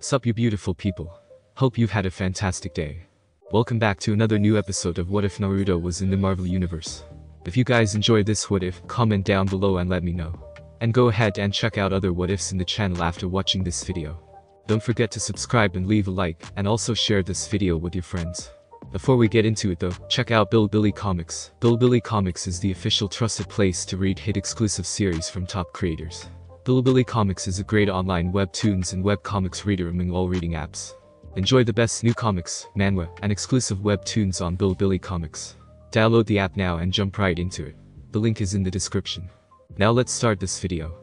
Sup you beautiful people. Hope you've had a fantastic day. Welcome back to another new episode of What If Naruto Was in the Marvel Universe. If you guys enjoy this what if, comment down below and let me know. And go ahead and check out other what ifs in the channel after watching this video. Don't forget to subscribe and leave a like, and also share this video with your friends. Before we get into it though, check out Bilibili Comics. Bilibili Comics is the official trusted place to read hit exclusive series from top creators. Bilibili Comics is a great online webtoons and webcomics reader among all reading apps. Enjoy the best new comics, manhwa, and exclusive webtoons on Bilibili Comics. Download the app now and jump right into it. The link is in the description. Now let's start this video.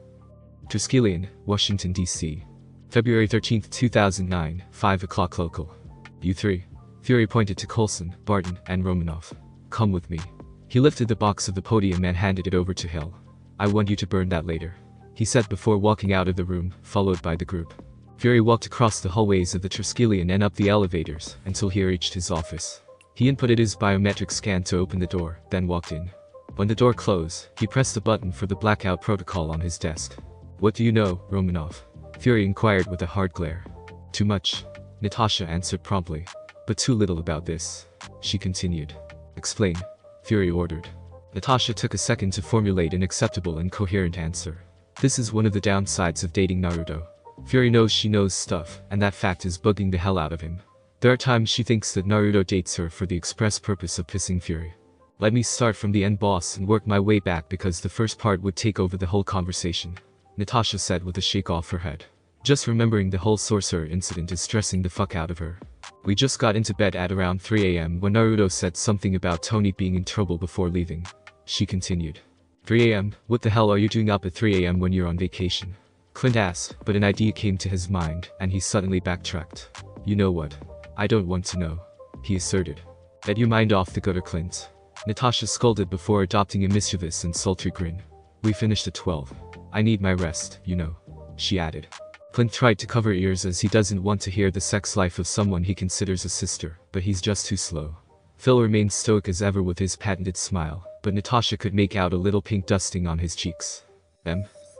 Triskelion, Washington DC. February 13, 2009, 5 o'clock local. U3. Fury pointed to Coulson, Barton, and Romanov. Come with me. He lifted the box of the podium and handed it over to Hill. I want you to burn that later, he said before walking out of the room, followed by the group. Fury walked across the hallways of the Triskelion and up the elevators, until he reached his office. He inputted his biometric scan to open the door, then walked in. When the door closed, he pressed the button for the blackout protocol on his desk. What do you know, Romanov? Fury inquired with a hard glare. Too much, Natasha answered promptly. But too little about this, she continued. Explain, Fury ordered. Natasha took a second to formulate an acceptable and coherent answer. This is one of the downsides of dating Naruto. Fury knows she knows stuff, and that fact is bugging the hell out of him. There are times she thinks that Naruto dates her for the express purpose of pissing Fury. Let me start from the end, boss, and work my way back because the first part would take over the whole conversation, Natasha said with a shake off her head. Just remembering the whole sorcerer incident is stressing the fuck out of her. We just got into bed at around 3 AM when Naruto said something about Tony being in trouble before leaving, she continued. 3 AM? What the hell are you doing up at 3 AM when you're on vacation? Clint asked, but an idea came to his mind, and he suddenly backtracked. You know what? I don't want to know, he asserted. Get your mind off the gutter, Clint, Natasha scolded before adopting a mischievous and sultry grin. We finished at 12. I need my rest, you know, she added. Clint tried to cover ears as he doesn't want to hear the sex life of someone he considers a sister, but he's just too slow. Phil remained stoic as ever with his patented smile, but Natasha could make out a little pink dusting on his cheeks.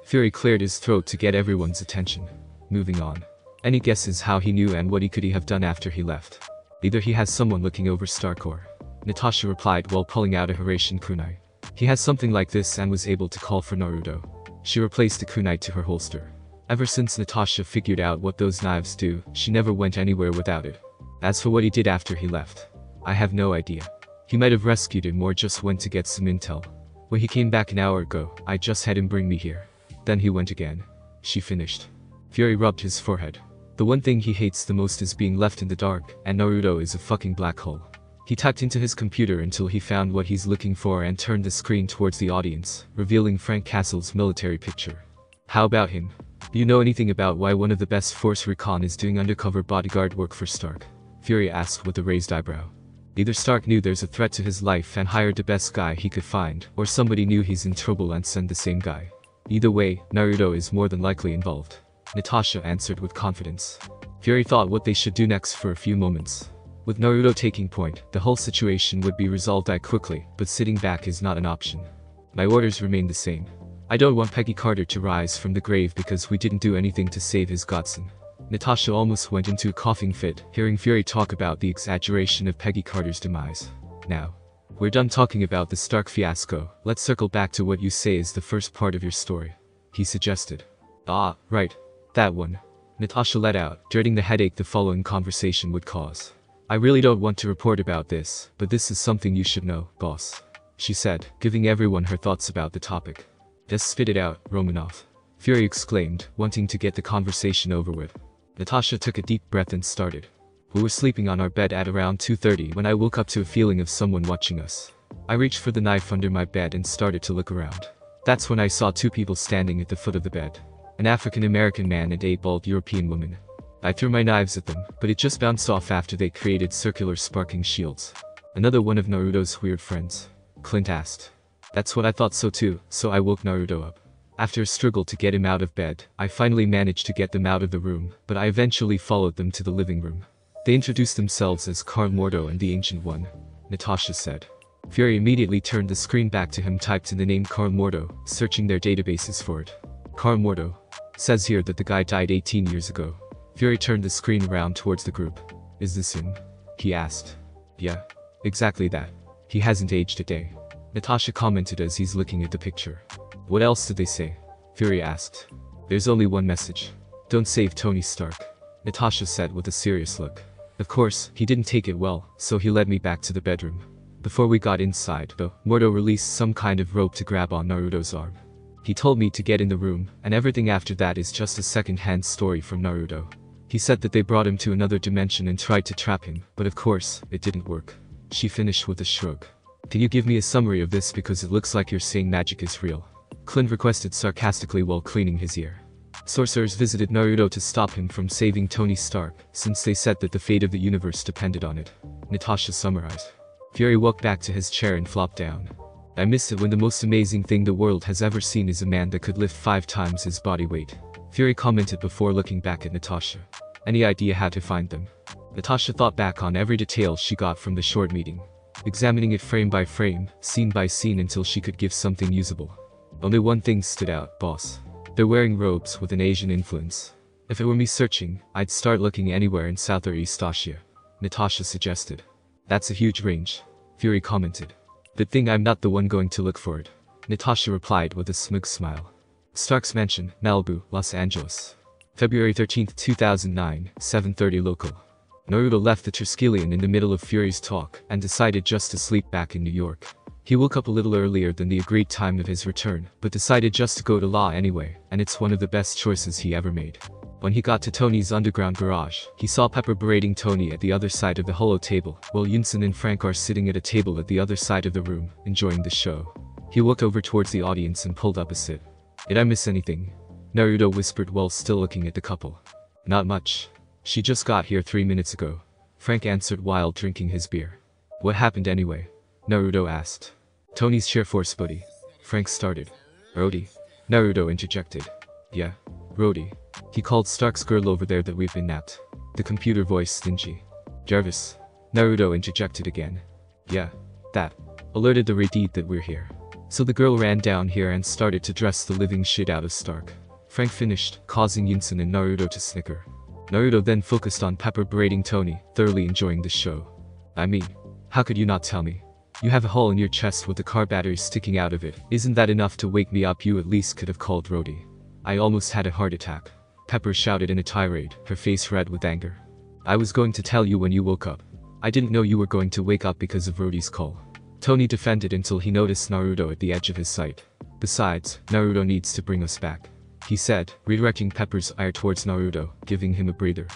Fury cleared his throat to get everyone's attention. Moving on. Any guesses how he knew and what he could have done after he left? Either he has someone looking over Stark or... Natasha replied while pulling out a Hiraishin kunai. He has something like this and was able to call for Naruto. She replaced the kunai to her holster. Ever since Natasha figured out what those knives do, she never went anywhere without it. As for what he did after he left, I have no idea. He might have rescued him or just went to get some intel. When he came back an hour ago, I just had him bring me here. Then he went again, she finished. Fury rubbed his forehead. The one thing he hates the most is being left in the dark, and Naruto is a fucking black hole. He typed into his computer until he found what he's looking for and turned the screen towards the audience, revealing Frank Castle's military picture. How about him? Do you know anything about why one of the best Force Recon is doing undercover bodyguard work for Stark? Fury asked with a raised eyebrow. Either Stark knew there's a threat to his life and hired the best guy he could find, or somebody knew he's in trouble and sent the same guy. Either way, Naruto is more than likely involved, Natasha answered with confidence. Fury thought what they should do next for a few moments. With Naruto taking point, the whole situation would be resolved quickly, but sitting back is not an option. My orders remain the same. I don't want Peggy Carter to rise from the grave because we didn't do anything to save his godson. Natasha almost went into a coughing fit, hearing Fury talk about the exaggeration of Peggy Carter's demise. Now, we're done talking about the Stark fiasco, let's circle back to what you say is the first part of your story, he suggested. Ah, right. That one, Natasha let out, dreading the headache the following conversation would cause. I really don't want to report about this, but this is something you should know, boss, she said, giving everyone her thoughts about the topic. Just spit it out, Romanov, Fury exclaimed, wanting to get the conversation over with. Natasha took a deep breath and started. We were sleeping on our bed at around 2:30 when I woke up to a feeling of someone watching us. I reached for the knife under my bed and started to look around. That's when I saw two people standing at the foot of the bed. An African-American man and a bald European woman. I threw my knives at them, but it just bounced off after they created circular sparking shields. Another one of Naruto's weird friends, Clint asked. That's what I thought so too, so I woke Naruto up. After a struggle to get him out of bed, I finally managed to get them out of the room, but I eventually followed them to the living room. They introduced themselves as Karl Mordo and the Ancient One, Natasha said. Fury immediately turned the screen back to him, typed in the name Karl Mordo, searching their databases for it. Karl Mordo. Says here that the guy died 18 years ago. Fury turned the screen around towards the group. Is this him? He asked. Yeah. Exactly that. He hasn't aged a day. Natasha commented as he's looking at the picture. What else did they say? Fury asked. There's only one message. Don't save Tony Stark. Natasha said with a serious look. Of course, he didn't take it well, so he led me back to the bedroom. Before we got inside, though, Mordo released some kind of rope to grab on Naruto's arm. He told me to get in the room, and everything after that is just a second-hand story from Naruto. He said that they brought him to another dimension and tried to trap him, but of course, it didn't work. She finished with a shrug. Can you give me a summary of this because it looks like you're saying magic is real? Clint requested sarcastically while cleaning his ear. Sorcerers visited Naruto to stop him from saving Tony Stark, since they said that the fate of the universe depended on it. Natasha summarized. Fury walked back to his chair and flopped down. I miss it when the most amazing thing the world has ever seen is a man that could lift 5 times his body weight. Fury commented before looking back at Natasha. Any idea how to find them? Natasha thought back on every detail she got from the short meeting, examining it frame by frame, scene by scene until she could give something usable. Only one thing stood out, boss. They're wearing robes with an Asian influence. If it were me searching, I'd start looking anywhere in South or East Asia, Natasha suggested. That's a huge range, Fury commented. Good thing I'm not the one going to look for it, Natasha replied with a smug smile. Stark's Mansion, Malibu, Los Angeles. February 13, 2009, 7:30 local. Naruto left the Triskelion in the middle of Fury's talk and decided just to sleep back in New York. He woke up a little earlier than the agreed time of his return, but decided just to go to law anyway, and it's one of the best choices he ever made. When he got to Tony's underground garage, he saw Pepper berating Tony at the other side of the holo table, while Yunsen and Frank are sitting at a table at the other side of the room, enjoying the show. He walked over towards the audience and pulled up a sit. Did I miss anything? Naruto whispered while still looking at the couple. Not much. She just got here 3 minutes ago, Frank answered while drinking his beer. What happened anyway? Naruto asked. Tony's Share Force buddy. Frank started. Rhodey. Naruto interjected. Yeah. Rhodey. He called Stark's girl over there that we've been napped. The computer voice stingy. Jarvis. Naruto interjected again. Yeah. That. Alerted the Redeed that we're here. So the girl ran down here and started to dress the living shit out of Stark. Frank finished, causing Yunsen and Naruto to snicker. Naruto then focused on Pepper berating Tony, thoroughly enjoying the show. I mean, how could you not tell me? You have a hole in your chest with the car battery sticking out of it. Isn't that enough to wake me up? You at least could have called Rhodey. I almost had a heart attack. Pepper shouted in a tirade, her face red with anger. I was going to tell you when you woke up. I didn't know you were going to wake up because of Rhodey's call. Tony defended until he noticed Naruto at the edge of his sight. Besides, Naruto needs to bring us back, he said, redirecting Pepper's ire towards Naruto, giving him a breather.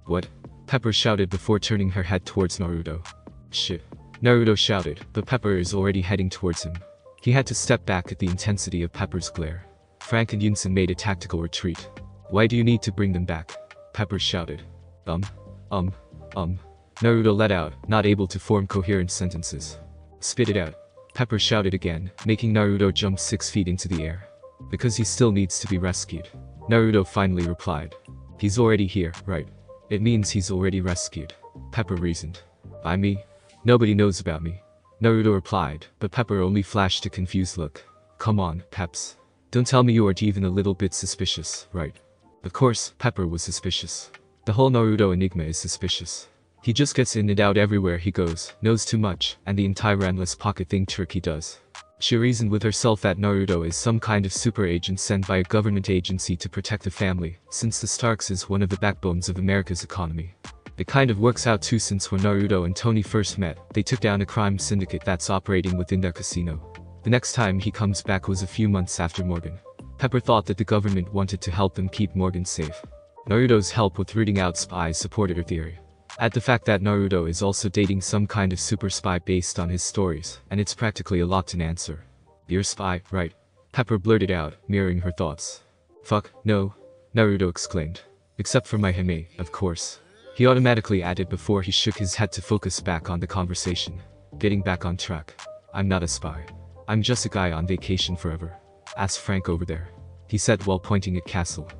What? Pepper shouted before turning her head towards Naruto. Shit. Naruto shouted, but Pepper is already heading towards him. He had to step back at the intensity of Pepper's glare. Frank and Yunsen made a tactical retreat. Why do you need to bring them back? Pepper shouted. Naruto let out, not able to form coherent sentences. Spit it out. Pepper shouted again, making Naruto jump 6 feet into the air. Because he still needs to be rescued. Naruto finally replied. He's already here, right? It means he's already rescued. Pepper reasoned. By me? Nobody knows about me. Naruto replied, but Pepper only flashed a confused look. Come on, Peps. Don't tell me you aren't even a little bit suspicious, right? Of course, Pepper was suspicious. The whole Naruto enigma is suspicious. He just gets in and out everywhere he goes, knows too much, and the entire endless pocket thing trick he does. She reasoned with herself that Naruto is some kind of super agent sent by a government agency to protect the family, since the Starks is one of the backbones of America's economy. It kind of works out too, since when Naruto and Tony first met, they took down a crime syndicate that's operating within their casino. The next time he comes back was a few months after Morgan. Pepper thought that the government wanted to help them keep Morgan safe. Naruto's help with rooting out spies supported her theory. Add the fact that Naruto is also dating some kind of super spy based on his stories, and it's practically a locked-in answer. You're a spy, right? Pepper blurted out, mirroring her thoughts. Fuck, no, Naruto exclaimed. Except for my Hime, of course. He automatically added before he shook his head to focus back on the conversation. Getting back on track. I'm not a spy. I'm just a guy on vacation forever. Ask Frank over there, he said while pointing at Castle.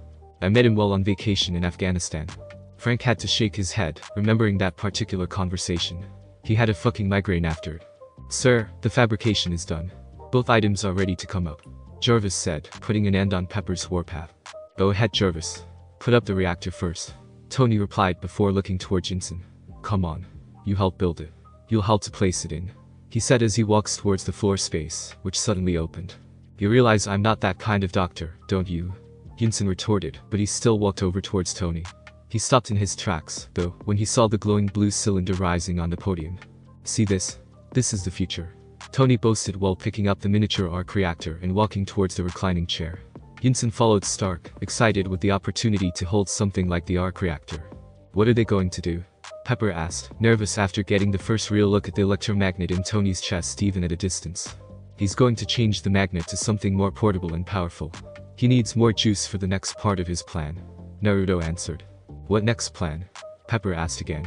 I met him while on vacation in Afghanistan. Frank had to shake his head, remembering that particular conversation. He had a fucking migraine after it. Sir, the fabrication is done. Both items are ready to come up, Jarvis said, putting an end on Pepper's warpath. Go ahead, Jarvis. Put up the reactor first. Tony replied before looking towards Yinsen. Come on. You help build it. You'll help to place it in. He said as he walks towards the floor space, which suddenly opened. You realize I'm not that kind of doctor, don't you? Yinsen retorted, but he still walked over towards Tony. He stopped in his tracks, though, when he saw the glowing blue cylinder rising on the podium. See this? This is the future. Tony boasted while picking up the miniature arc reactor and walking towards the reclining chair. Yinsen followed Stark, excited with the opportunity to hold something like the arc reactor. What are they going to do? Pepper asked, nervous after getting the first real look at the electromagnet in Tony's chest even at a distance. He's going to change the magnet to something more portable and powerful. He needs more juice for the next part of his plan. Naruto answered. What next plan? Pepper asked again.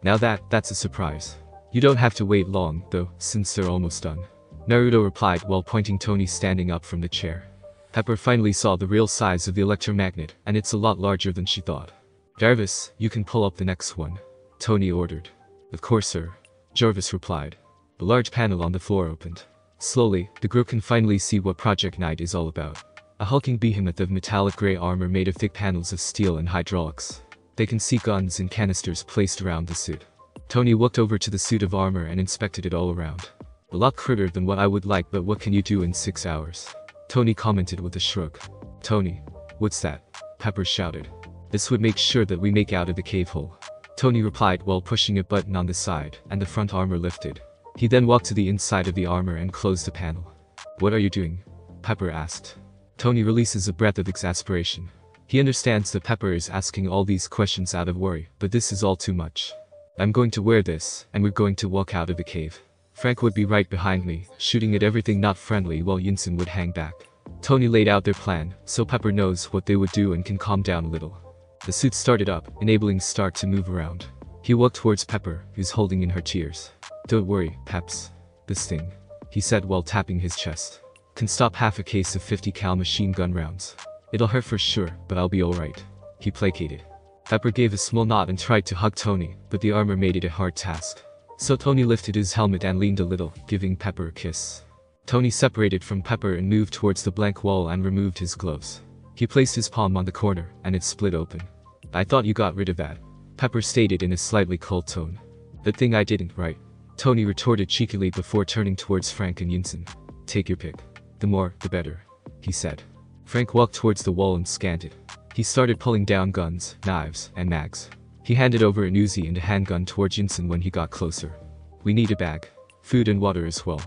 Now that's a surprise. You don't have to wait long, though, since they're almost done. Naruto replied while pointing Tony standing up from the chair. Pepper finally saw the real size of the electromagnet, and it's a lot larger than she thought. Jarvis, you can pull up the next one. Tony ordered. Of course, sir. Jarvis replied. The large panel on the floor opened. Slowly, the group can finally see what Project Knight is all about. A hulking behemoth of metallic gray armor made of thick panels of steel and hydraulics. They can see guns and canisters placed around the suit. Tony walked over to the suit of armor and inspected it all around. A lot cruder than what I would like, but what can you do in 6 hours? Tony commented with a shrug. Tony, what's that? Pepper shouted. This would make sure that we make out of the cave hole. Tony replied while pushing a button on the side, and the front armor lifted. He then walked to the inside of the armor and closed the panel. What are you doing? Pepper asked. Tony releases a breath of exasperation. He understands that Pepper is asking all these questions out of worry, but this is all too much. I'm going to wear this, and we're going to walk out of the cave. Frank would be right behind me, shooting at everything not friendly while Yinsen would hang back. Tony laid out their plan, so Pepper knows what they would do and can calm down a little. The suit started up, enabling Stark to move around. He walked towards Pepper, who's holding in her tears. Don't worry, Peps. This thing, he said while tapping his chest, can stop half a case of 50 cal machine gun rounds. It'll hurt for sure, but I'll be alright. He placated. Pepper gave a small nod and tried to hug Tony, but the armor made it a hard task. So Tony lifted his helmet and leaned a little, giving Pepper a kiss. Tony separated from Pepper and moved towards the blank wall and removed his gloves. He placed his palm on the corner, and it split open. I thought you got rid of that. Pepper stated in a slightly cold tone. Good thing I didn't, right? Tony retorted cheekily before turning towards Frank and Yinsen. Take your pick. The more, the better, he said. Frank walked towards the wall and scanned it. He started pulling down guns, knives, and mags. He handed over an Uzi and a handgun towards Yinsen when he got closer. We need a bag. Food and water as well.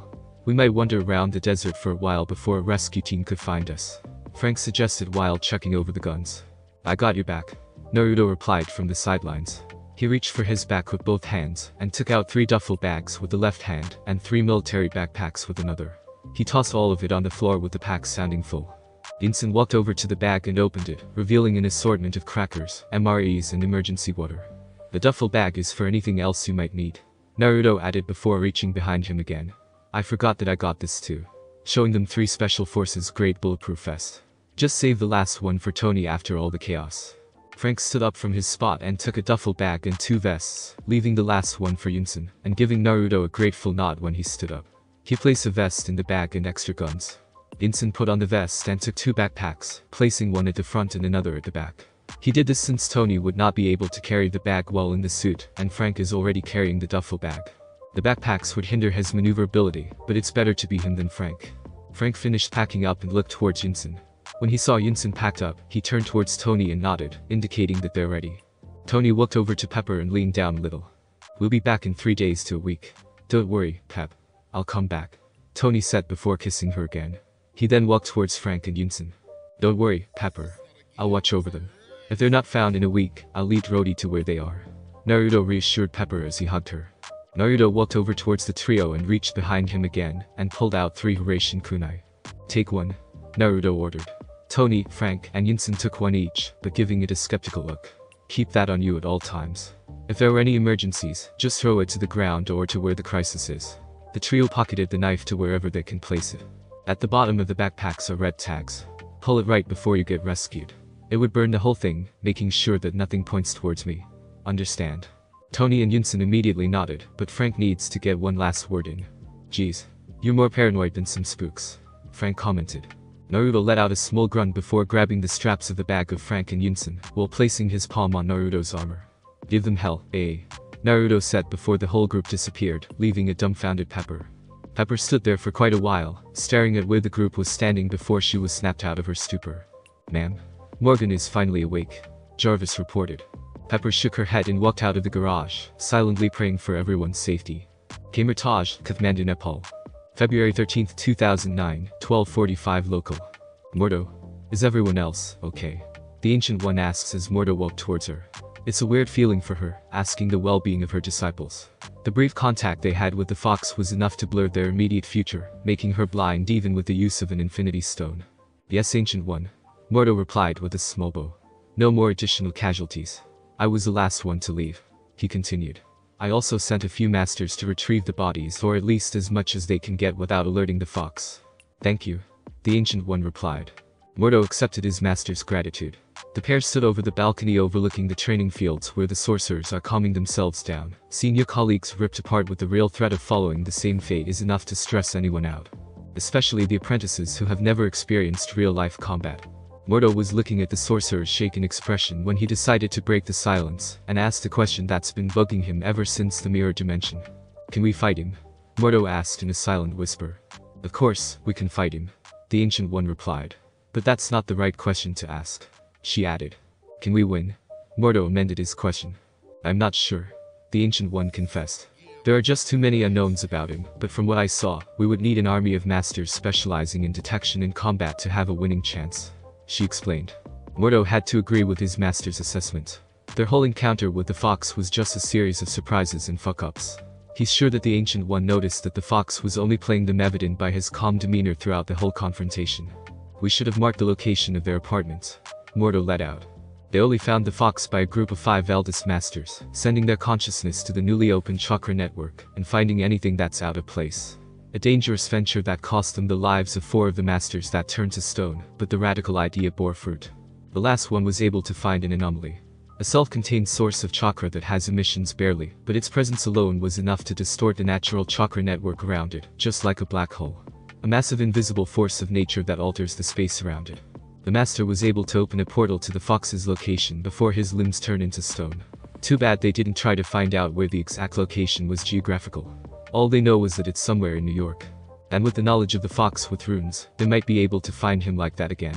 We might wander around the desert for a while before a rescue team could find us, Frank suggested while checking over the guns. I got your back, Naruto replied from the sidelines. He reached for his back with both hands and took out 3 duffel bags with the left hand and 3 military backpacks with another. He tossed all of it on the floor with the packs sounding full. Yinsen walked over to the bag and opened it, revealing an assortment of crackers, MREs and emergency water. The duffel bag is for anything else you might need, Naruto added before reaching behind him again. I forgot that I got this too. Showing them 3 Special Forces grade bulletproof vests. Just save the last one for Tony after all the chaos. Frank stood up from his spot and took a duffel bag and 2 vests, leaving the last one for Yinsen, and giving Naruto a grateful nod when he stood up. He placed a vest in the bag and extra guns. Yinsen put on the vest and took 2 backpacks, placing one at the front and another at the back. He did this since Tony would not be able to carry the bag while in the suit, and Frank is already carrying the duffel bag. The backpacks would hinder his maneuverability, but it's better to be him than Frank. Frank finished packing up and looked towards Yinsen. When he saw Yinsen packed up, he turned towards Tony and nodded, indicating that they're ready. Tony walked over to Pepper and leaned down a little. We'll be back in 3 days to a week. Don't worry, Pep. I'll come back, Tony said before kissing her again. He then walked towards Frank and Yinsen. Don't worry, Pepper. I'll watch over them. If they're not found in a week, I'll lead Rody to where they are, Naruto reassured Pepper as he hugged her. Naruto walked over towards the trio and reached behind him again, and pulled out 3 Hiraishin kunai. Take one, Naruto ordered. Tony, Frank, and Yinsen took one each, but giving it a skeptical look. Keep that on you at all times. If there are any emergencies, just throw it to the ground or to where the crisis is. The trio pocketed the knife to wherever they can place it. At the bottom of the backpacks are red tags. Pull it right before you get rescued. It would burn the whole thing, making sure that nothing points towards me. Understand? Tony and Yinsen immediately nodded, but Frank needs to get one last word in. Geez, you're more paranoid than some spooks, Frank commented. Naruto let out a small grunt before grabbing the straps of the bag of Frank and Yunsen, while placing his palm on Naruto's armor. Give them hell, eh? Naruto said before the whole group disappeared, leaving a dumbfounded Pepper. Pepper stood there for quite a while, staring at where the group was standing before she was snapped out of her stupor. Ma'am? Morgan is finally awake, Jarvis reported. Pepper shook her head and walked out of the garage, silently praying for everyone's safety. Kamertaj, Kathmandu, Nepal. February 13, 2009, 12:45 local. Mordo. Is everyone else okay? The Ancient One asks as Mordo walked towards her. It's a weird feeling for her, asking the well-being of her disciples. The brief contact they had with the fox was enough to blur their immediate future, making her blind even with the use of an infinity stone. Yes, Ancient One. Mordo replied with a small bow. No more additional casualties. I was the last one to leave. He continued. I also sent a few masters to retrieve the bodies, or at least as much as they can get without alerting the fox. Thank you. The Ancient One replied. Mordo accepted his master's gratitude. The pair stood over the balcony overlooking the training fields where the sorcerers are calming themselves down. Seeing your colleagues ripped apart with the real threat of following the same fate is enough to stress anyone out. Especially the apprentices who have never experienced real-life combat. Mordo was looking at the sorcerer's shaken expression when he decided to break the silence, and asked a question that's been bugging him ever since the mirror dimension. Can we fight him? Mordo asked in a silent whisper. Of course, we can fight him. The Ancient One replied. But that's not the right question to ask. She added. Can we win? Mordo amended his question. I'm not sure. The Ancient One confessed. There are just too many unknowns about him, but from what I saw, we would need an army of masters specializing in detection and combat to have a winning chance. She explained. Mordo had to agree with his master's assessment. Their whole encounter with the fox was just a series of surprises and fuck-ups. He's sure that the Ancient One noticed that the fox was only playing them evident by his calm demeanor throughout the whole confrontation. We should have marked the location of their apartment. Mordo let out. They only found the fox by a group of 5 eldest masters, sending their consciousness to the newly opened chakra network, and finding anything that's out of place. A dangerous venture that cost them the lives of 4 of the masters that turned to stone, but the radical idea bore fruit. The last one was able to find an anomaly. A self-contained source of chakra that has emissions barely, but its presence alone was enough to distort the natural chakra network around it, just like a black hole. A massive invisible force of nature that alters the space around it. The master was able to open a portal to the fox's location before his limbs turned into stone. Too bad they didn't try to find out where the exact location was geographical. All they know was that it's somewhere in New York. And with the knowledge of the fox with runes, they might be able to find him like that again.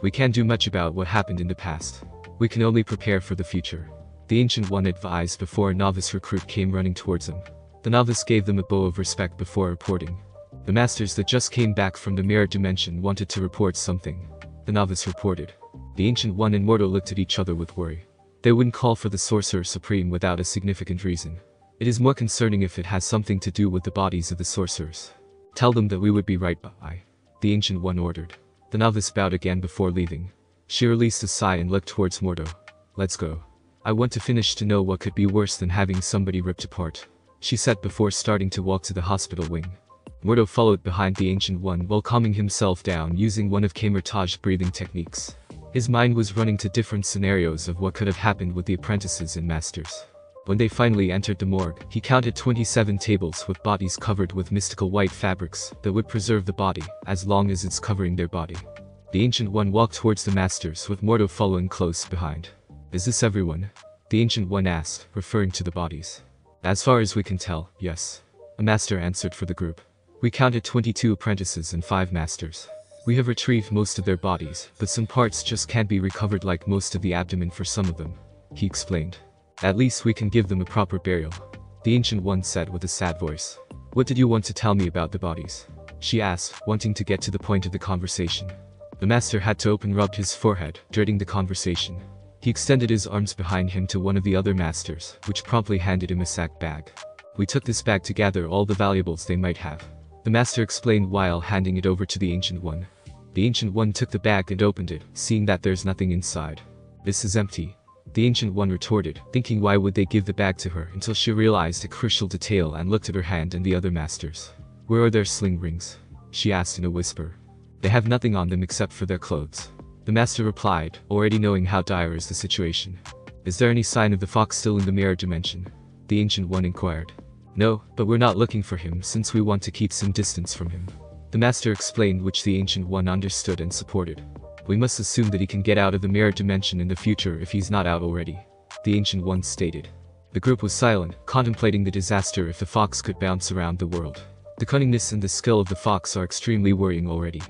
We can't do much about what happened in the past. We can only prepare for the future. The Ancient One advised before a novice recruit came running towards them. The novice gave them a bow of respect before reporting. The masters that just came back from the mirror dimension wanted to report something. The novice reported. The Ancient One and Mordo looked at each other with worry. They wouldn't call for the Sorcerer Supreme without a significant reason. It is more concerning if it has something to do with the bodies of the sorcerers. Tell them that we would be right by. The Ancient One ordered. The novice bowed again before leaving. She released a sigh and looked towards Mordo. Let's go. I want to finish to know what could be worse than having somebody ripped apart. She said before starting to walk to the hospital wing. Mordo followed behind the Ancient One while calming himself down using one of Kamertaj's breathing techniques. His mind was running to different scenarios of what could have happened with the apprentices and masters. When they finally entered the morgue, he counted 27 tables with bodies covered with mystical white fabrics that would preserve the body, as long as it's covering their body. The Ancient One walked towards the masters with Mordo following close behind. Is this everyone? The Ancient One asked, referring to the bodies. As far as we can tell, yes. A master answered for the group. We counted 22 apprentices and 5 masters. We have retrieved most of their bodies, but some parts just can't be recovered, like most of the abdomen for some of them. He explained. At least we can give them a proper burial. The Ancient One said with a sad voice. What did you want to tell me about the bodies? She asked, wanting to get to the point of the conversation. The master had to rubbed his forehead, dreading the conversation. He extended his arms behind him to one of the other masters, which promptly handed him a sack bag. We took this bag to gather all the valuables they might have. The master explained while handing it over to the Ancient One. The Ancient One took the bag and opened it, seeing that there's nothing inside. This is empty. The Ancient One retorted, thinking why would they give the bag to her, until she realized a crucial detail and looked at her hand and the other masters. Where are their sling rings? She asked in a whisper. They have nothing on them except for their clothes. The master replied, already knowing how dire is the situation. Is there any sign of the fox still in the mirror dimension? The Ancient One inquired. No, but we're not looking for him since we want to keep some distance from him. The master explained, which the Ancient One understood and supported. We must assume that he can get out of the mirror dimension in the future if he's not out already, the Ancient One stated. The group was silent, contemplating the disaster if the fox could bounce around the world. The cunningness and the skill of the fox are extremely worrying already.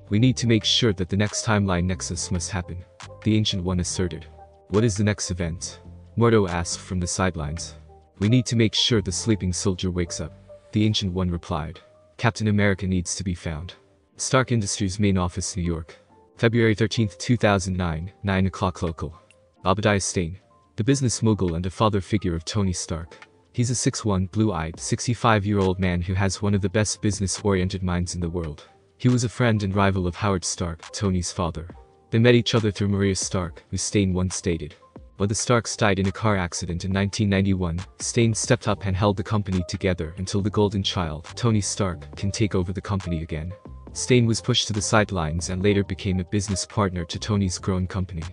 We need to make sure that the next timeline nexus must happen, the Ancient One asserted. What is the next event? Mordo asked from the sidelines. We need to make sure the sleeping soldier wakes up, the Ancient One replied. Captain America needs to be found. Stark Industries main office, New York. February 13, 2009, 9 o'clock local. Obadiah Stane, the business mogul and a father figure of Tony Stark. He's a 6'1", blue-eyed, 65-year-old man who has one of the best business-oriented minds in the world. He was a friend and rival of Howard Stark, Tony's father. They met each other through Maria Stark, who Stane once stated. When the Starks died in a car accident in 1991, Stane stepped up and held the company together until the golden child, Tony Stark, can take over the company again. Stane was pushed to the sidelines and later became a business partner to Tony's growing company.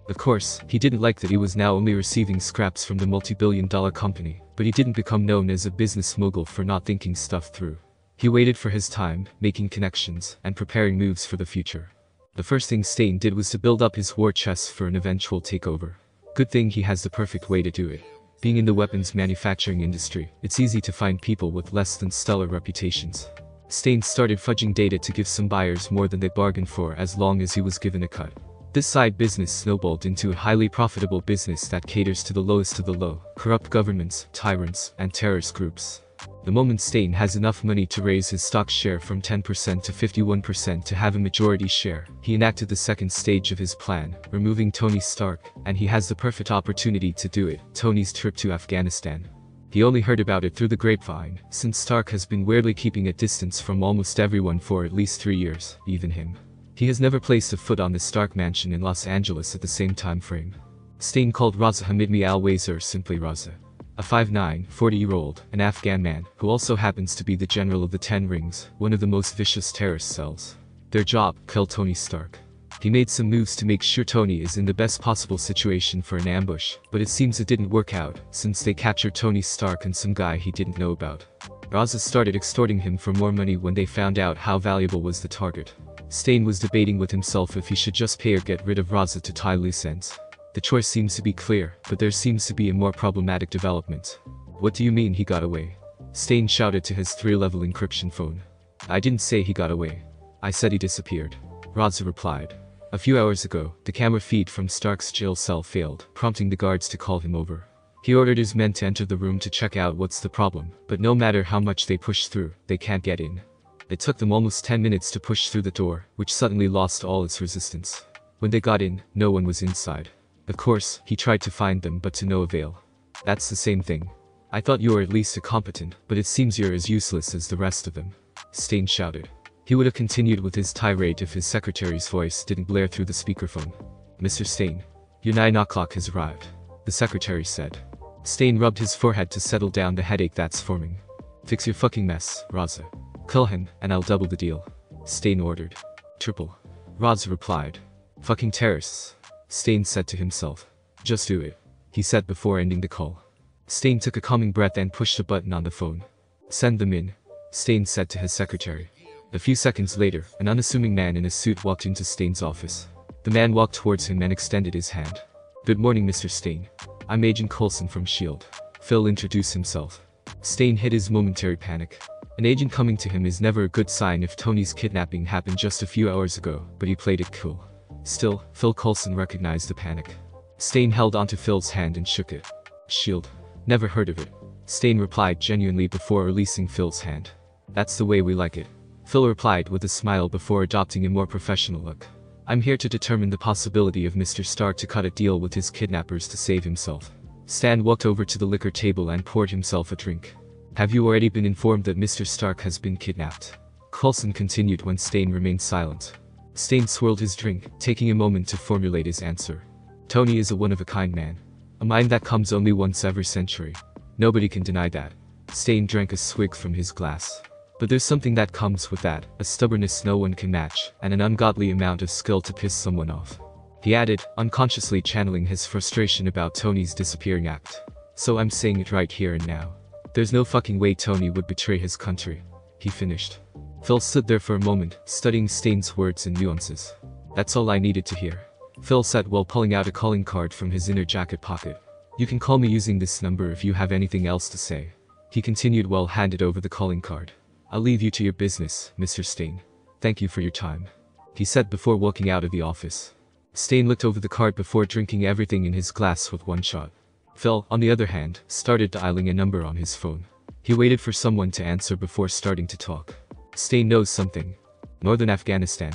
Of course, he didn't like that he was now only receiving scraps from the multi-billion-dollar company, but he didn't become known as a business mogul for not thinking stuff through. He waited for his time, making connections, and preparing moves for the future. The first thing Stane did was to build up his war chest for an eventual takeover. Good thing he has the perfect way to do it. Being in the weapons manufacturing industry, it's easy to find people with less than stellar reputations. Stane started fudging data to give some buyers more than they bargained for as long as he was given a cut. This side business snowballed into a highly profitable business that caters to the lowest of the low, corrupt governments, tyrants, and terrorist groups. The moment Stane has enough money to raise his stock share from 10% to 51% to have a majority share, he enacted the second stage of his plan, removing Tony Stark, and he has the perfect opportunity to do it, Tony's trip to Afghanistan. He only heard about it through the grapevine, since Stark has been weirdly keeping a distance from almost everyone for at least 3 years, even him. He has never placed a foot on the Stark mansion in Los Angeles at the same time frame. Stane called Raza Hamidmi al-Wazir simply Raza. A 5'9", 40-year-old, an Afghan man, who also happens to be the general of the Ten Rings, one of the most vicious terrorist cells. Their job, kill Tony Stark. He made some moves to make sure Tony is in the best possible situation for an ambush, but it seems it didn't work out, since they captured Tony Stark and some guy he didn't know about. Raza started extorting him for more money when they found out how valuable was the target. Stane was debating with himself if he should just pay or get rid of Raza to tie loose ends. The choice seems to be clear, but there seems to be a more problematic development. What do you mean he got away? Stane shouted to his 3-level encryption phone. I didn't say he got away. I said he disappeared. Raza replied. A few hours ago, the camera feed from Stark's jail cell failed, prompting the guards to call him over. He ordered his men to enter the room to check out what's the problem, but no matter how much they push through, they can't get in. It took them almost 10 minutes to push through the door, which suddenly lost all its resistance. When they got in, no one was inside. Of course, he tried to find them but to no avail. That's the same thing. I thought you were at least a competent, but it seems you're as useless as the rest of them. Stane shouted. He would have continued with his tirade if his secretary's voice didn't blare through the speakerphone. Mr. Stane, your 9 o'clock has arrived, the secretary said. Stane rubbed his forehead to settle down the headache that's forming. Fix your fucking mess, Raza. Kill him, and I'll double the deal. Stane ordered. Triple. Raza replied. Fucking terrorists. Stane said to himself. Just do it, he said before ending the call. Stane took a calming breath and pushed a button on the phone. Send them in, Stane said to his secretary. A few seconds later, an unassuming man in a suit walked into Stane's office. The man walked towards him and extended his hand. Good morning, Mr. Stane. I'm Agent Coulson from S.H.I.E.L.D. Phil introduced himself. Stane hid his momentary panic. An agent coming to him is never a good sign if Tony's kidnapping happened just a few hours ago, but he played it cool. Still, Phil Coulson recognized the panic. Stane held onto Phil's hand and shook it. S.H.I.E.L.D. Never heard of it. Stane replied genuinely before releasing Phil's hand. That's the way we like it. Phil replied with a smile before adopting a more professional look. I'm here to determine the possibility of Mr. Stark to cut a deal with his kidnappers to save himself. Stan walked over to the liquor table and poured himself a drink. Have you already been informed that Mr. Stark has been kidnapped? Coulson continued when Stane remained silent. Stane swirled his drink, taking a moment to formulate his answer. Tony is a one-of-a-kind man. A mind that comes only once every century. Nobody can deny that. Stane drank a swig from his glass. But there's something that comes with that, a stubbornness no one can match, and an ungodly amount of skill to piss someone off. He added, unconsciously channeling his frustration about Tony's disappearing act. So I'm saying it right here and now. There's no fucking way Tony would betray his country. He finished. Phil stood there for a moment, studying Stain's words and nuances. That's all I needed to hear. Phil said while pulling out a calling card from his inner jacket pocket. You can call me using this number if you have anything else to say. He continued while handed over the calling card. I'll leave you to your business, Mr. Stain. Thank you for your time, he said before walking out of the office. Stain looked over the card before drinking everything in his glass with one shot. Phil, on the other hand, started dialing a number on his phone. He waited for someone to answer before starting to talk. Stain knows something. Northern Afghanistan.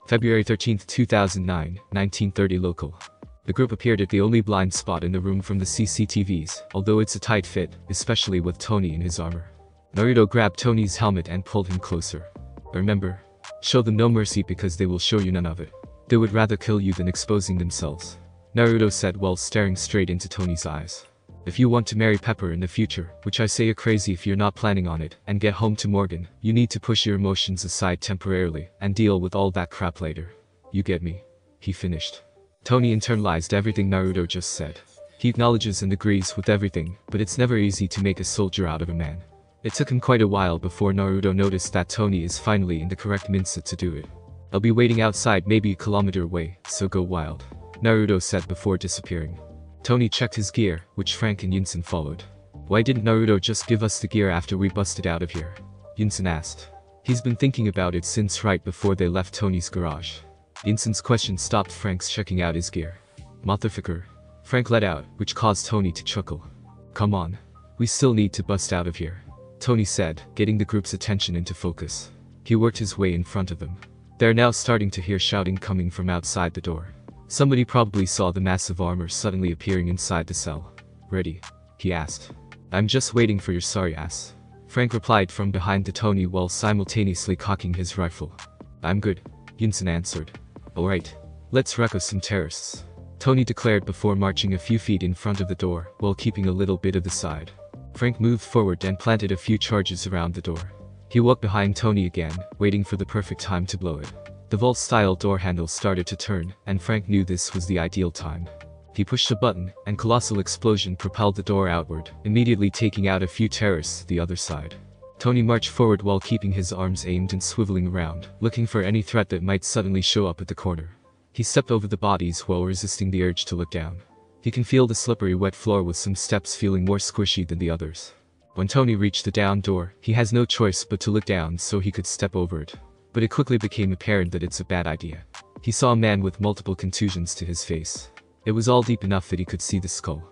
February 13, 2009, 1930 local. The group appeared at the only blind spot in the room from the CCTVs, although it's a tight fit, especially with Tony in his armor. Naruto grabbed Tony's helmet and pulled him closer. Remember, show them no mercy because they will show you none of it. They would rather kill you than exposing themselves, Naruto said while staring straight into Tony's eyes. If you want to marry Pepper in the future, which I say you're crazy if you're not planning on it, and get home to Morgan, you need to push your emotions aside temporarily and deal with all that crap later. You get me? He finished. Tony internalized everything Naruto just said. He acknowledges and agrees with everything, but it's never easy to make a soldier out of a man. It took him quite a while before Naruto noticed that Tony is finally in the correct mindset to do it. I'll be waiting outside maybe a kilometer away, so go wild, Naruto said before disappearing. Tony checked his gear, which Frank and Yunsen followed. Why didn't Naruto just give us the gear after we busted out of here? Yunsen asked. He's been thinking about it since right before they left Tony's garage. Yunsen's question stopped Frank's checking out his gear. Motherfucker, Frank let out, which caused Tony to chuckle. Come on. We still need to bust out of here, Tony said, getting the group's attention into focus. He worked his way in front of them. They're now starting to hear shouting coming from outside the door. Somebody probably saw the massive armor suddenly appearing inside the cell. Ready? He asked. I'm just waiting for your sorry ass, Frank replied from behind the Tony while simultaneously cocking his rifle. I'm good, Yunsen answered. Alright. Let's wreck us some terrorists, Tony declared before marching a few feet in front of the door while keeping a little bit of the side. Frank moved forward and planted a few charges around the door. He walked behind Tony again, waiting for the perfect time to blow it. The vault-style door handle started to turn, and Frank knew this was the ideal time. He pushed a button, and colossal explosion propelled the door outward, immediately taking out a few terrorists to the other side. Tony marched forward while keeping his arms aimed and swiveling around, looking for any threat that might suddenly show up at the corner. He stepped over the bodies while resisting the urge to look down. He can feel the slippery wet floor with some steps feeling more squishy than the others. When Tony reached the down door, he has no choice but to look down so he could step over it. But it quickly became apparent that it's a bad idea. He saw a man with multiple contusions to his face. It was all deep enough that he could see the skull.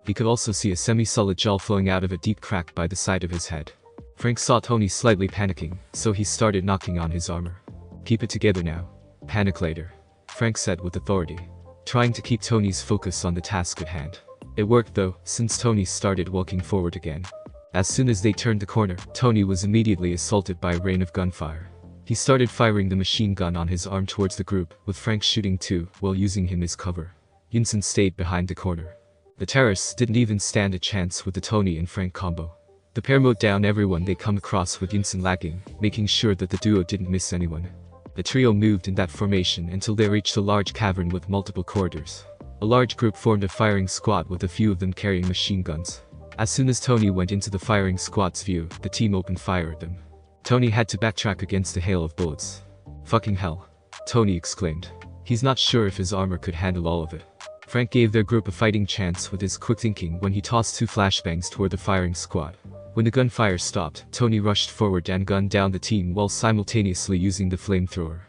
He could also see a semi-solid jaw flowing out of a deep crack by the side of his head. Frank saw Tony slightly panicking, so he started knocking on his armor. Keep it together now. Panic later, Frank said with authority, trying to keep Tony's focus on the task at hand. It worked though, since Tony started walking forward again. As soon as they turned the corner, Tony was immediately assaulted by a rain of gunfire. He started firing the machine gun on his arm towards the group, with Frank shooting too, while using him as cover. Yunsen stayed behind the corner. The terrorists didn't even stand a chance with the Tony and Frank combo. The pair mowed down everyone they come across with Yunsen lagging, making sure that the duo didn't miss anyone. The trio moved in that formation until they reached a large cavern with multiple corridors. A large group formed a firing squad with a few of them carrying machine guns. As soon as Tony went into the firing squad's view, the team opened fire at them. Tony had to backtrack against a hail of bullets. Fucking hell, Tony exclaimed. He's not sure if his armor could handle all of it. Frank gave their group a fighting chance with his quick thinking when he tossed 2 flashbangs toward the firing squad. When the gunfire stopped, Tony rushed forward and gunned down the team while simultaneously using the flamethrower.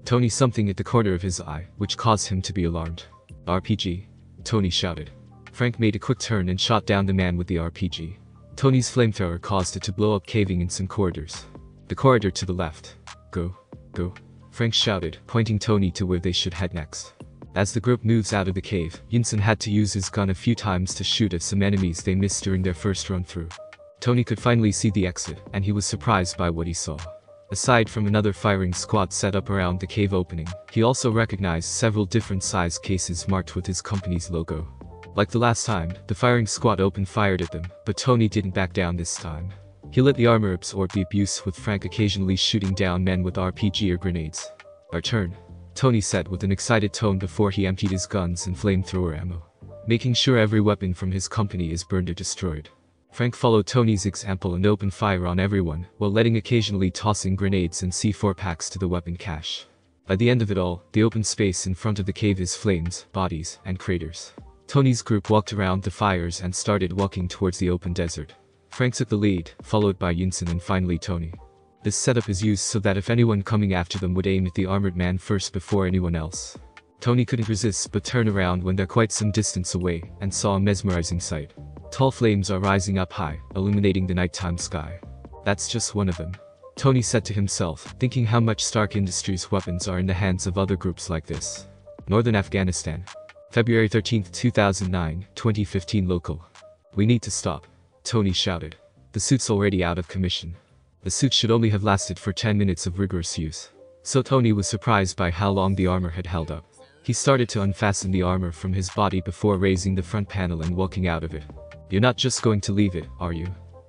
Tony something at the corner of his eye, which caused him to be alarmed. RPG, Tony shouted. Frank made a quick turn and shot down the man with the RPG. Tony's flamethrower caused it to blow up, caving in some corridors. The corridor to the left. Go, go, Frank shouted, pointing Tony to where they should head next. As the group moves out of the cave, Yunsen had to use his gun a few times to shoot at some enemies they missed during their first run through. Tony could finally see the exit, and he was surprised by what he saw. Aside from another firing squad set up around the cave opening, he also recognized several different size cases marked with his company's logo. Like the last time, the firing squad opened fire at them, but Tony didn't back down this time. He let the armor absorb the abuse, with Frank occasionally shooting down men with RPG or grenades. Our turn, Tony said with an excited tone before he emptied his guns and flamethrower ammo, making sure every weapon from his company is burned or destroyed. Frank followed Tony's example and opened fire on everyone, while letting occasionally tossing grenades and C4 packs to the weapon cache. By the end of it all, the open space in front of the cave is flames, bodies, and craters. Tony's group walked around the fires and started walking towards the open desert. Frank took the lead, followed by Yunsen and finally Tony. This setup is used so that if anyone coming after them would aim at the armored man first before anyone else. Tony couldn't resist but turn around when they're quite some distance away, and saw a mesmerizing sight. Tall flames are rising up high, illuminating the nighttime sky. That's just one of them, Tony said to himself, thinking how much Stark Industries weapons are in the hands of other groups like this. Northern Afghanistan. February 13, 2009, 2015 local. We need to stop, Tony shouted. The suit's already out of commission. The suit should only have lasted for 10 minutes of rigorous use. So Tony was surprised by how long the armor had held up. He started to unfasten the armor from his body before raising the front panel and walking out of it. You're not just going to leave it, are you?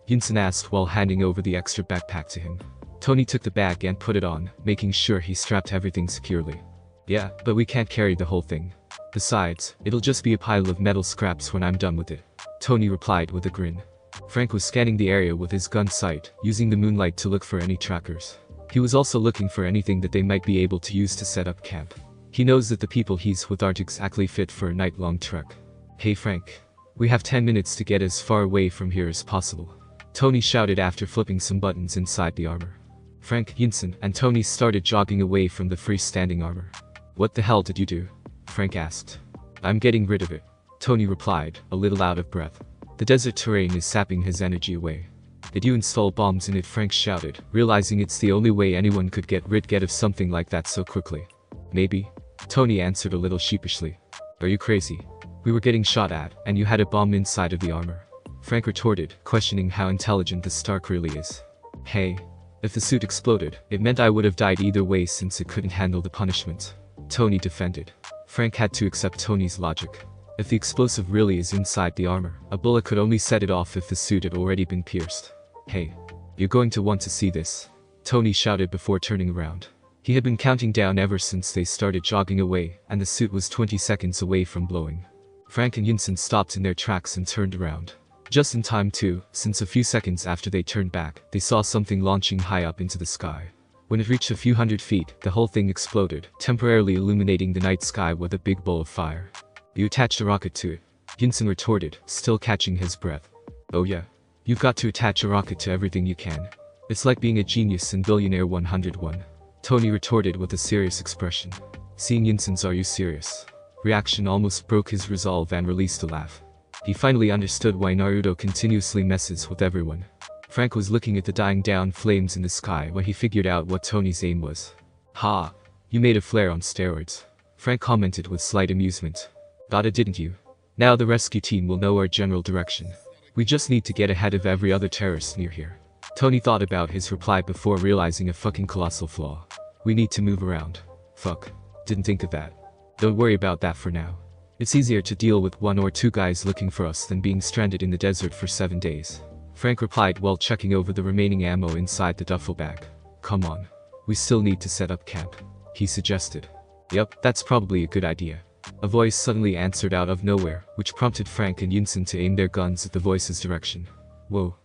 Yunsen asked while handing over the extra backpack to him. Tony took the bag and put it on, making sure he strapped everything securely. Yeah, but we can't carry the whole thing. Besides, it'll just be a pile of metal scraps when I'm done with it, Tony replied with a grin. Frank was scanning the area with his gun sight, using the moonlight to look for any trackers. He was also looking for anything that they might be able to use to set up camp. He knows that the people he's with aren't exactly fit for a night-long trek. Hey Frank. We have 10 minutes to get as far away from here as possible, Tony shouted after flipping some buttons inside the armor. Frank, Yunsen, and Tony started jogging away from the freestanding armor. What the hell did you do? Frank asked. I'm getting rid of it, Tony replied, a little out of breath. The desert terrain is sapping his energy away. Did you install bombs in it? Frank shouted, realizing it's the only way anyone could get rid of something like that so quickly. Maybe, Tony answered a little sheepishly. Are you crazy? We were getting shot at, and you had a bomb inside of the armor, Frank retorted, questioning how intelligent the Stark really is. Hey. If the suit exploded, it meant I would have died either way since it couldn't handle the punishment, Tony defended. Frank had to accept Tony's logic. If the explosive really is inside the armor, a bullet could only set it off if the suit had already been pierced. Hey. You're going to want to see this, Tony shouted before turning around. He had been counting down ever since they started jogging away, and the suit was 20 seconds away from blowing. Frank and Yunsen stopped in their tracks and turned around. Just in time too, since a few seconds after they turned back, they saw something launching high up into the sky. When it reached a few hundred feet, the whole thing exploded, temporarily illuminating the night sky with a big ball of fire. You attached a rocket to it, Yunsen retorted, still catching his breath. Oh yeah. You've got to attach a rocket to everything you can. It's like being a genius in Billionaire 101. Tony retorted with a serious expression. Seeing Yunsen's "Are you serious?" reaction almost broke his resolve and released a laugh. He finally understood why Naruto continuously messes with everyone. Frank was looking at the dying down flames in the sky when he figured out what Tony's aim was. Ha! You made a flare on steroids, Frank commented with slight amusement. Got it, didn't you? Now the rescue team will know our general direction. We just need to get ahead of every other terrorist near here. Tony thought about his reply before realizing a fucking colossal flaw. We need to move around. Fuck. Didn't think of that. Don't worry about that for now. It's easier to deal with 1 or 2 guys looking for us than being stranded in the desert for 7 days. Frank replied while checking over the remaining ammo inside the duffel bag. Come on. We still need to set up camp, he suggested. Yup, that's probably a good idea. A voice suddenly answered out of nowhere, which prompted Frank and Yunsen to aim their guns at the voice's direction. Whoa.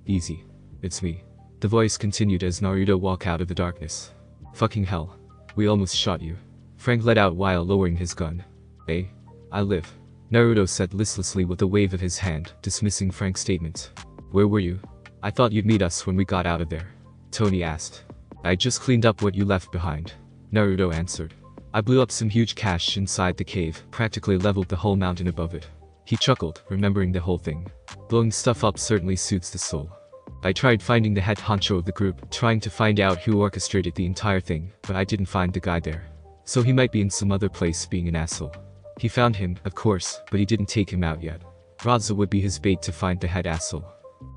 Easy. It's me. The voice continued as Naruto walked out of the darkness. Fucking hell. We almost shot you, Frank let out while lowering his gun. Hey. I live, Naruto said listlessly with a wave of his hand, dismissing Frank's statement. Where were you? I thought you'd meet us when we got out of there, Tony asked. I just cleaned up what you left behind, Naruto answered. I blew up some huge cache inside the cave, practically leveled the whole mountain above it. He chuckled, remembering the whole thing. Blowing stuff up certainly suits the soul. I tried finding the head honcho of the group, trying to find out who orchestrated the entire thing, but I didn't find the guy there. So he might be in some other place being an asshole. He found him, of course, but he didn't take him out yet. Raza would be his bait to find the head asshole.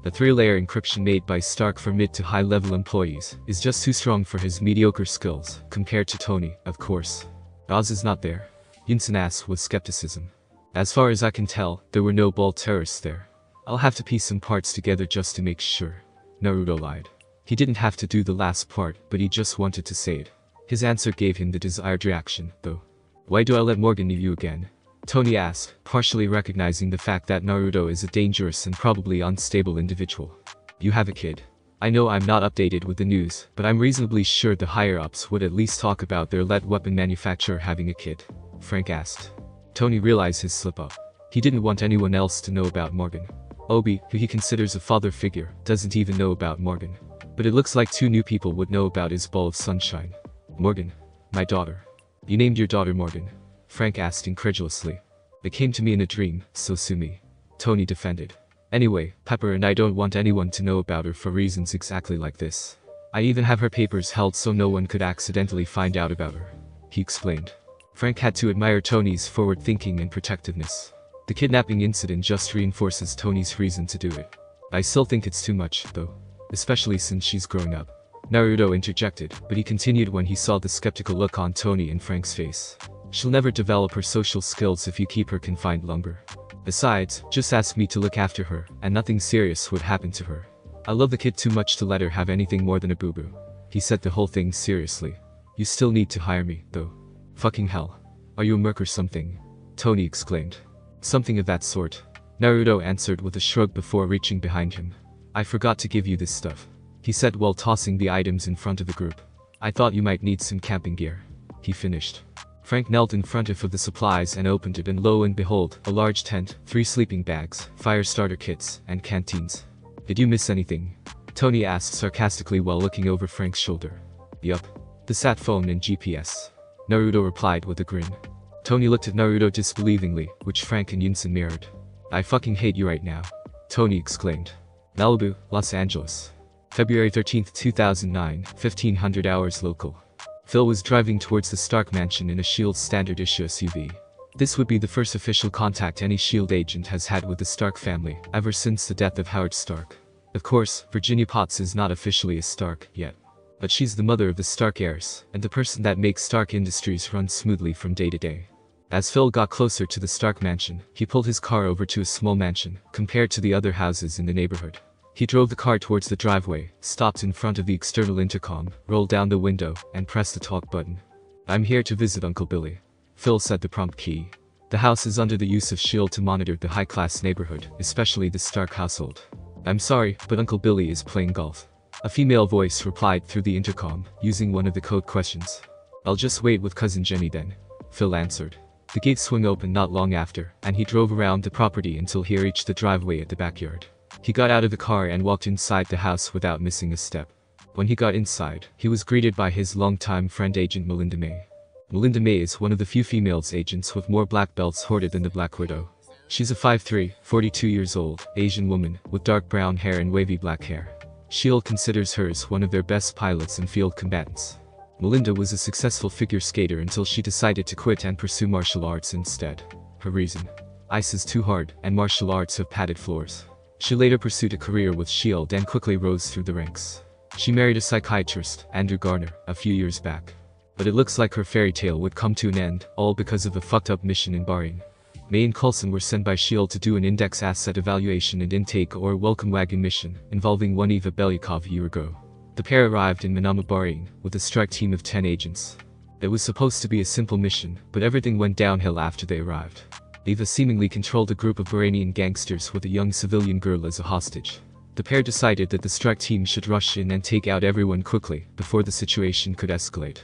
The 3-layer encryption made by Stark for mid to high level employees is just too strong for his mediocre skills, compared to Tony, of course. Raza's not there, Yunsen asked with skepticism. As far as I can tell, there were no bald terrorists there. I'll have to piece some parts together just to make sure, Naruto lied. He didn't have to do the last part, but he just wanted to say it. His answer gave him the desired reaction, though. Why do I let Morgan leave you again? Tony asked, partially recognizing the fact that Naruto is a dangerous and probably unstable individual. You have a kid. I know I'm not updated with the news, but I'm reasonably sure the higher-ups would at least talk about their lead weapon manufacturer having a kid. Frank asked. Tony realized his slip-up. He didn't want anyone else to know about Morgan. Obi, who he considers a father figure, doesn't even know about Morgan. But it looks like 2 new people would know about his ball of sunshine. Morgan. My daughter. You named your daughter Morgan? Frank asked incredulously. It came to me in a dream, so sue me. Tony defended. Anyway, Pepper and I don't want anyone to know about her for reasons exactly like this. I even have her papers held so no one could accidentally find out about her. He explained. Frank had to admire Tony's forward thinking and protectiveness. The kidnapping incident just reinforces Tony's reason to do it. I still think it's too much, though. Especially since she's growing up. Naruto interjected, but he continued when he saw the skeptical look on Tony and Frank's face. She'll never develop her social skills if you keep her confined longer. Besides, just ask me to look after her, and nothing serious would happen to her. I love the kid too much to let her have anything more than a boo-boo. He said the whole thing seriously. You still need to hire me, though. Fucking hell. Are you a merc or something? Tony exclaimed. Something of that sort. Naruto answered with a shrug before reaching behind him. I forgot to give you this stuff. He said while tossing the items in front of the group. I thought you might need some camping gear. He finished. Frank knelt in front of the supplies and opened it, and lo and behold, a large tent, 3 sleeping bags, fire starter kits, and canteens. Did you miss anything? Tony asked sarcastically while looking over Frank's shoulder. Yup. The sat phone and GPS. Naruto replied with a grin. Tony looked at Naruto disbelievingly, which Frank and Yunsen mirrored. I fucking hate you right now. Tony exclaimed. Malibu, Los Angeles. February 13, 2009, 1500 hours local. Phil was driving towards the Stark mansion in a SHIELD standard issue SUV. This would be the first official contact any SHIELD agent has had with the Stark family, ever since the death of Howard Stark. Of course, Virginia Potts is not officially a Stark yet. But she's the mother of the Stark heirs, and the person that makes Stark Industries run smoothly from day to day. As Phil got closer to the Stark mansion, he pulled his car over to a small mansion, compared to the other houses in the neighborhood. He drove the car towards the driveway, stopped in front of the external intercom, rolled down the window, and pressed the talk button. I'm here to visit Uncle Billy. Phil said the prompt key. The house is under the use of SHIELD to monitor the high-class neighborhood, especially the Stark household. I'm sorry, but Uncle Billy is playing golf. A female voice replied through the intercom, using one of the code questions. I'll just wait with Cousin Jenny then. Phil answered. The gate swung open not long after, and he drove around the property until he reached the driveway at the backyard. He got out of the car and walked inside the house without missing a step. When he got inside, he was greeted by his longtime friend Agent Melinda May. Melinda May is one of the few female agents with more black belts hoarded than the Black Widow. She's a 5'3", 42 years old, Asian woman, with dark brown hair and wavy black hair. SHIELD considers her as one of their best pilots and field combatants. Melinda was a successful figure skater until she decided to quit and pursue martial arts instead. Her reason? Ice is too hard, and martial arts have padded floors. She later pursued a career with SHIELD and quickly rose through the ranks. She married a psychiatrist, Andrew Garner, a few years back. But it looks like her fairy tale would come to an end, all because of a fucked up mission in Bahrain. May and Coulson were sent by SHIELD to do an index asset evaluation and intake or welcome wagon mission, involving one Eva Belyakov a year ago. The pair arrived in Manama, Bahrain, with a strike team of 10 agents. It was supposed to be a simple mission, but everything went downhill after they arrived. Eva seemingly controlled a group of Bahrainian gangsters with a young civilian girl as a hostage. The pair decided that the strike team should rush in and take out everyone quickly, before the situation could escalate.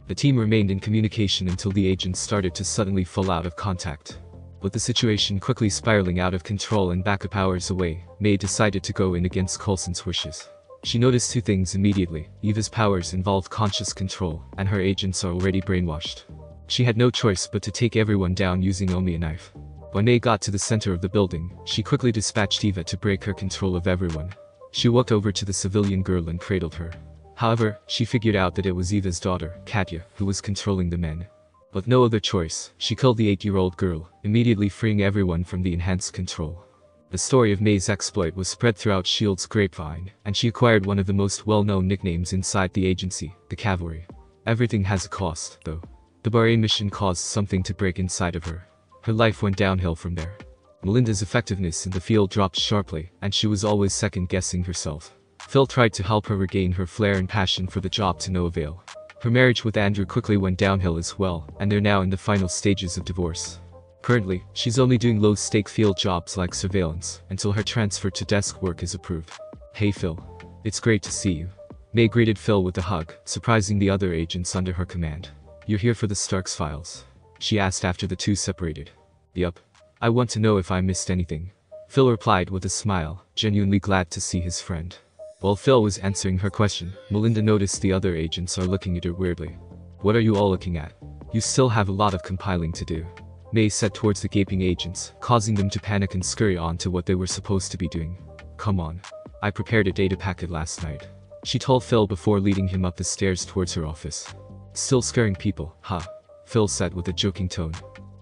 The team remained in communication until the agents started to suddenly fall out of contact. With the situation quickly spiraling out of control and backup hours away, May decided to go in against Coulson's wishes. She noticed 2 things immediately. Eva's powers involved conscious control, and her agents are already brainwashed. She had no choice but to take everyone down using only a knife. When May got to the center of the building, she quickly dispatched Eva to break her control of everyone. She walked over to the civilian girl and cradled her. However, she figured out that it was Eva's daughter, Katya, who was controlling the men. With no other choice, she killed the 8-year-old girl, immediately freeing everyone from the enhanced control. The story of May's exploit was spread throughout SHIELD's grapevine, and she acquired one of the most well-known nicknames inside the agency, the Cavalry. Everything has a cost, though. The Bahrain mission caused something to break inside of her. Her life went downhill from there. Melinda's effectiveness in the field dropped sharply, and she was always second-guessing herself. Phil tried to help her regain her flair and passion for the job to no avail. Her marriage with Andrew quickly went downhill as well, and they're now in the final stages of divorce. Currently, she's only doing low-stake field jobs like surveillance until her transfer to desk work is approved. Hey Phil. It's great to see you. May greeted Phil with a hug, surprising the other agents under her command. You're here for the Starks files? She asked after the two separated. Yup. I want to know if I missed anything. Phil replied with a smile, genuinely glad to see his friend. While Phil was answering her question, Melinda noticed the other agents are looking at her weirdly. What are you all looking at? You still have a lot of compiling to do. May said towards the gaping agents, causing them to panic and scurry on to what they were supposed to be doing. Come on. I prepared a data packet last night. She told Phil before leading him up the stairs towards her office. Still scaring people, huh? Phil said with a joking tone.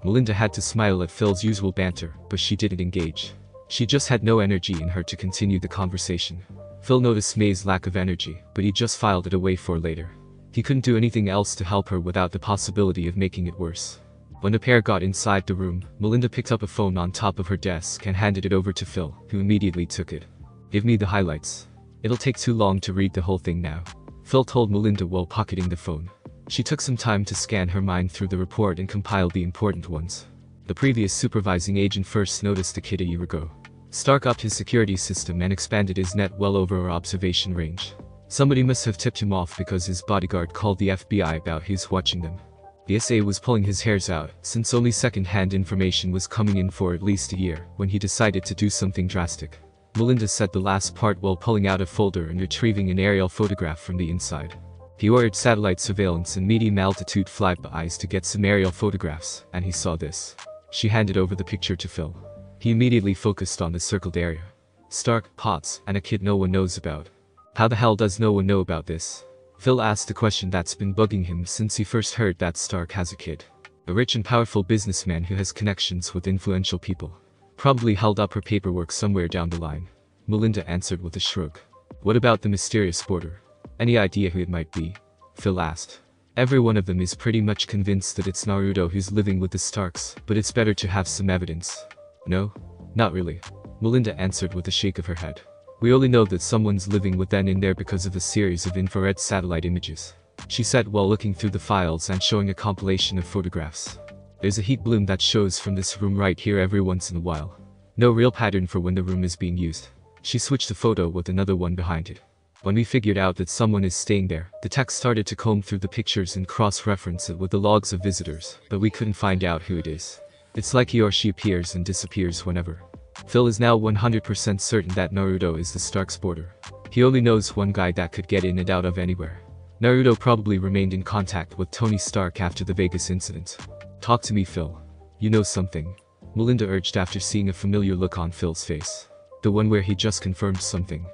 Melinda had to smile at Phil's usual banter, but she didn't engage. She just had no energy in her to continue the conversation. Phil noticed May's lack of energy, but he just filed it away for later. He couldn't do anything else to help her without the possibility of making it worse. When the pair got inside the room, Melinda picked up a phone on top of her desk and handed it over to Phil, who immediately took it. Give me the highlights. It'll take too long to read the whole thing now. Phil told Melinda while pocketing the phone. She took some time to scan her mind through the report and compile the important ones. The previous supervising agent first noticed the kid a year ago. Stark upped his security system and expanded his net well over her observation range. Somebody must have tipped him off because his bodyguard called the FBI about who's watching them. The SA was pulling his hairs out, since only second-hand information was coming in for at least a year, when he decided to do something drastic. Melinda said the last part while pulling out a folder and retrieving an aerial photograph from the inside. He ordered satellite surveillance and medium-altitude flybys to get some aerial photographs, and he saw this. She handed over the picture to Phil. He immediately focused on the circled area. Stark, Potts, and a kid no one knows about. How the hell does no one know about this? Phil asked a question that's been bugging him since he first heard that Stark has a kid. A rich and powerful businessman who has connections with influential people. Probably held up her paperwork somewhere down the line. Melinda answered with a shrug. What about the mysterious boarder? Any idea who it might be? Phil asked. Every one of them is pretty much convinced that it's Naruto who's living with the Starks, but it's better to have some evidence. No? Not really. Melinda answered with a shake of her head. We only know that someone's living with them in there because of a series of infrared satellite images. She said while looking through the files and showing a compilation of photographs. There's a heat bloom that shows from this room right here every once in a while. No real pattern for when the room is being used. She switched the photo with another one behind it. When we figured out that someone is staying there, the tech started to comb through the pictures and cross-reference it with the logs of visitors, but we couldn't find out who it is. It's like he or she appears and disappears whenever. Phil is now 100% certain that Naruto is the Stark's boarder. He only knows one guy that could get in and out of anywhere. Naruto probably remained in contact with Tony Stark after the Vegas incident. Talk to me, Phil. You know something. Melinda urged after seeing a familiar look on Phil's face. The one where he just confirmed something.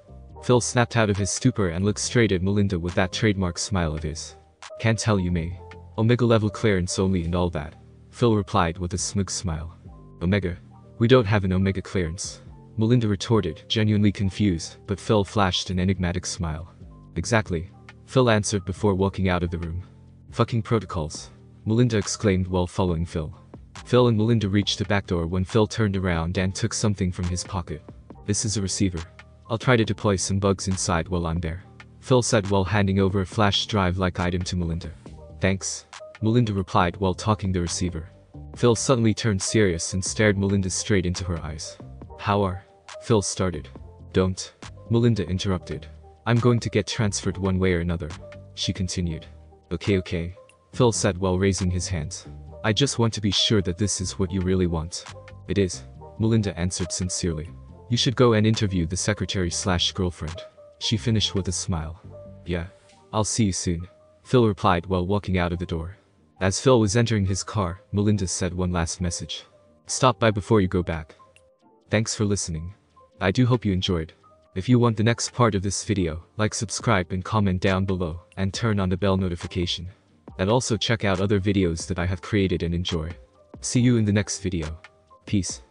Phil snapped out of his stupor and looked straight at Melinda with that trademark smile of his. Can't tell you, May. Omega level clearance only and all that. Phil replied with a smug smile. Omega? We don't have an Omega clearance. Melinda retorted, genuinely confused, but Phil flashed an enigmatic smile. Exactly. Phil answered before walking out of the room. Fucking protocols. Melinda exclaimed while following Phil. Phil and Melinda reached the back door when Phil turned around and took something from his pocket. This is a receiver. I'll try to deploy some bugs inside while I'm there. Phil said while handing over a flash drive-like item to Melinda. Thanks. Melinda replied while talking the receiver. Phil suddenly turned serious and stared Melinda straight into her eyes. How are? Phil started. Don't. Melinda interrupted. I'm going to get transferred one way or another. She continued. Okay. Phil said while raising his hands. I just want to be sure that this is what you really want. It is. Melinda answered sincerely. You should go and interview the secretary/girlfriend. She finished with a smile. Yeah. I'll see you soon. Phil replied while walking out of the door. As Phil was entering his car, Melinda said one last message. Stop by before you go back. Thanks for listening. I do hope you enjoyed. If you want the next part of this video, like, subscribe and comment down below, and turn on the bell notification. And also check out other videos that I have created and enjoy. See you in the next video. Peace.